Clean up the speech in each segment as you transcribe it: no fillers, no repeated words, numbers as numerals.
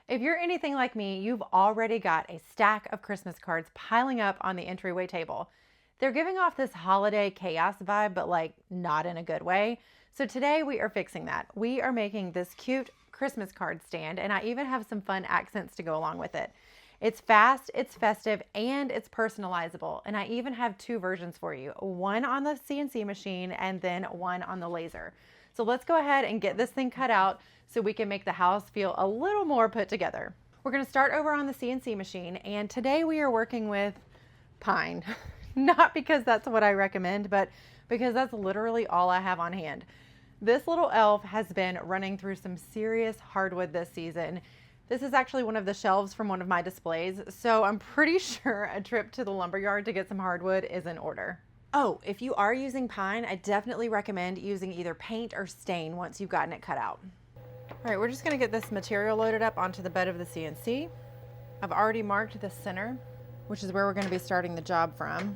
If you're anything like me, you've already got a stack of Christmas cards piling up on the entryway table. They're giving off this holiday chaos vibe, but like not in a good way. So today we are fixing that. We are making this cute Christmas card stand, and I even have some fun accents to go along with it. It's fast, it's festive, and it's personalizable. And I even have two versions for you, one on the CNC machine and then one on the laser. So let's go ahead and get this thing cut out so we can make the house feel a little more put together. We're gonna start over on the CNC machine, and today we are working with pine. Not because that's what I recommend, but because that's literally all I have on hand. This little elf has been running through some serious hardwood this season. This is actually one of the shelves from one of my displays, so I'm pretty sure a trip to the lumberyard to get some hardwood is in order. Oh, if you are using pine, I definitely recommend using either paint or stain once you've gotten it cut out. All right, we're just gonna get this material loaded up onto the bed of the CNC. I've already marked the center, which is where we're gonna be starting the job from.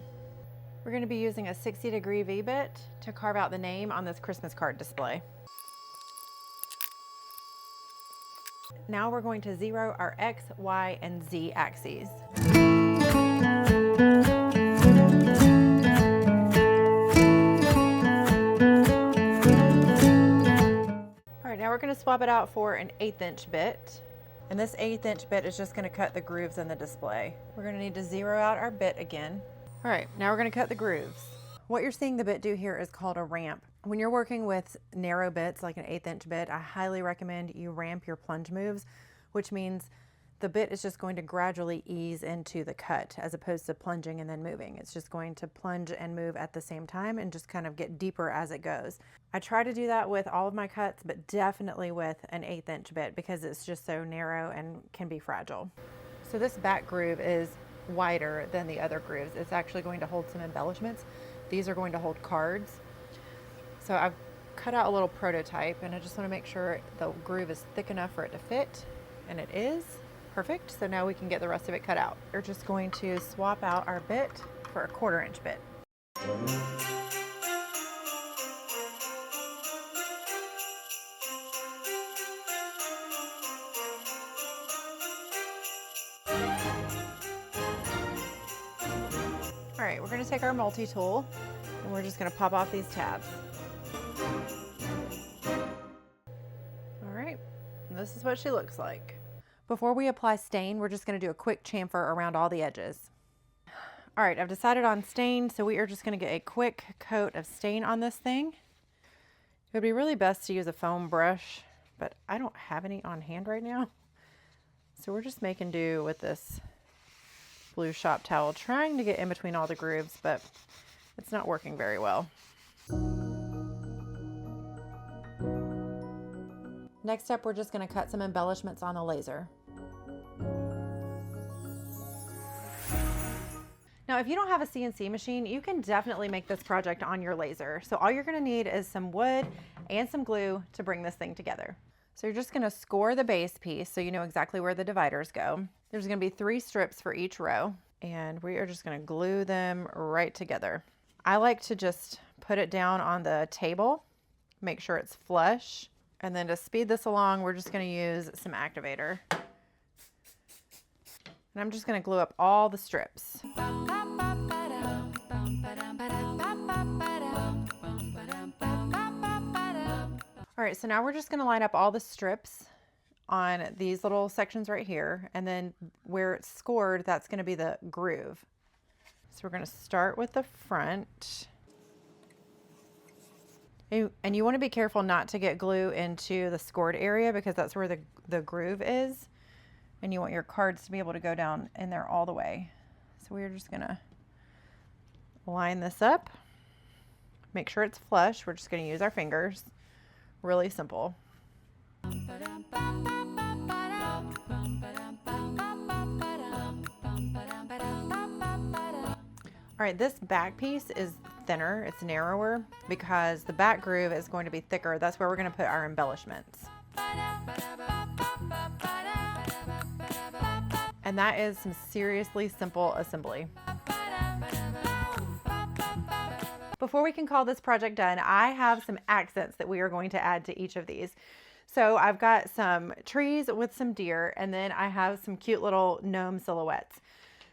We're gonna be using a 60-degree V-bit to carve out the name on this Christmas card display. Now we're going to zero our X, Y, and Z axes. All right, now we're gonna swap it out for an 1/8" bit. And this 1/8" bit is just gonna cut the grooves in the display. We're gonna need to zero out our bit again. All right, now we're gonna cut the grooves. What you're seeing the bit do here is called a ramp. When you're working with narrow bits like an 1/8" bit, I highly recommend you ramp your plunge moves, which means the bit is just going to gradually ease into the cut as opposed to plunging and then moving. It's just going to plunge and move at the same time and just kind of get deeper as it goes. I try to do that with all of my cuts, but definitely with an 1/8" bit because it's just so narrow and can be fragile. So this back groove is wider than the other grooves. It's actually going to hold some embellishments. These are going to hold cards. So I've cut out a little prototype, and I just want to make sure the groove is thick enough for it to fit, and it is. Perfect. So now we can get the rest of it cut out. We're just going to swap out our bit for a 1/4" bit. All right, we're going to take our multi-tool and we're just going to pop off these tabs. All right, and this is what she looks like. Before we apply stain, we're just going to do a quick chamfer around all the edges. All right, I've decided on stain, so we are just going to get a quick coat of stain on this thing. It would be really best to use a foam brush, but I don't have any on hand right now. So we're just making do with this blue shop towel, trying to get in between all the grooves, but it's not working very well. Next up, we're just going to cut some embellishments on the laser. Now, if you don't have a CNC machine, you can definitely make this project on your laser. So all you're going to need is some wood and some glue to bring this thing together. So you're just going to score the base piece so you know exactly where the dividers go. There's going to be 3 strips for each row, and we are just going to glue them right together. I like to just put it down on the table, make sure it's flush, and then to speed this along, we're just going to use some activator. And I'm just going to glue up all the strips. All right, so now we're just going to line up all the strips on these little sections right here, and then where it's scored, that's going to be the groove. So we're going to start with the front. And you want to be careful not to get glue into the scored area because that's where the groove is. And you want your cards to be able to go down in there all the way. So we're just going to line this up. Make sure it's flush. We're just going to use our fingers. Really simple. All right, this back piece is thinner, it's narrower, because the back groove is going to be thicker. That's where we're going to put our embellishments. And that is some seriously simple assembly. Before we can call this project done, I have some accents that we are going to add to each of these. So I've got some trees with some deer, and then I have some cute little gnome silhouettes.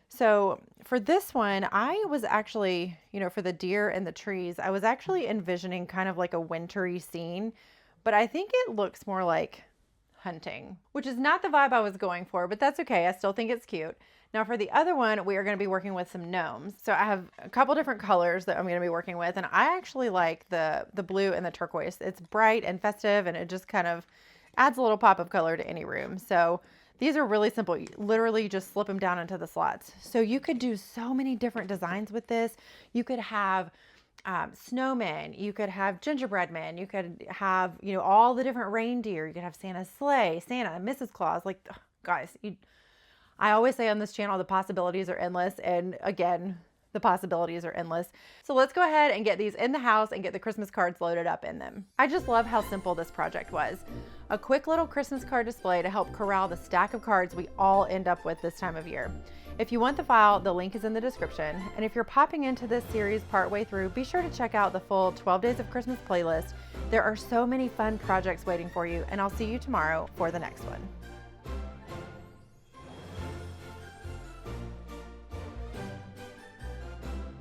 So for this one, I was actually, for the deer and the trees, I was actually envisioning kind of like a wintry scene, but I think it looks more like hunting, which is not the vibe I was going for, but that's okay. I still think it's cute. Now for the other one, we are going to be working with some gnomes. So I have a couple different colors that I'm going to be working with, and I actually like the blue and the turquoise. It's bright and festive, and it just kind of adds a little pop of color to any room. So these are really simple. You literally just slip them down into the slots. So you could do so many different designs with this. You could have snowmen, you could have gingerbread men, you could have, all the different reindeer. You could have Santa's sleigh, Santa, Mrs. Claus. Like, guys, I always say on this channel, the possibilities are endless. And again, the possibilities are endless. So let's go ahead and get these in the house and get the Christmas cards loaded up in them. I just love how simple this project was. A quick little Christmas card display to help corral the stack of cards we all end up with this time of year. If you want the file, the link is in the description. And if you're popping into this series partway through, be sure to check out the full 12 Days of Christmas playlist. There are so many fun projects waiting for you, and I'll see you tomorrow for the next one.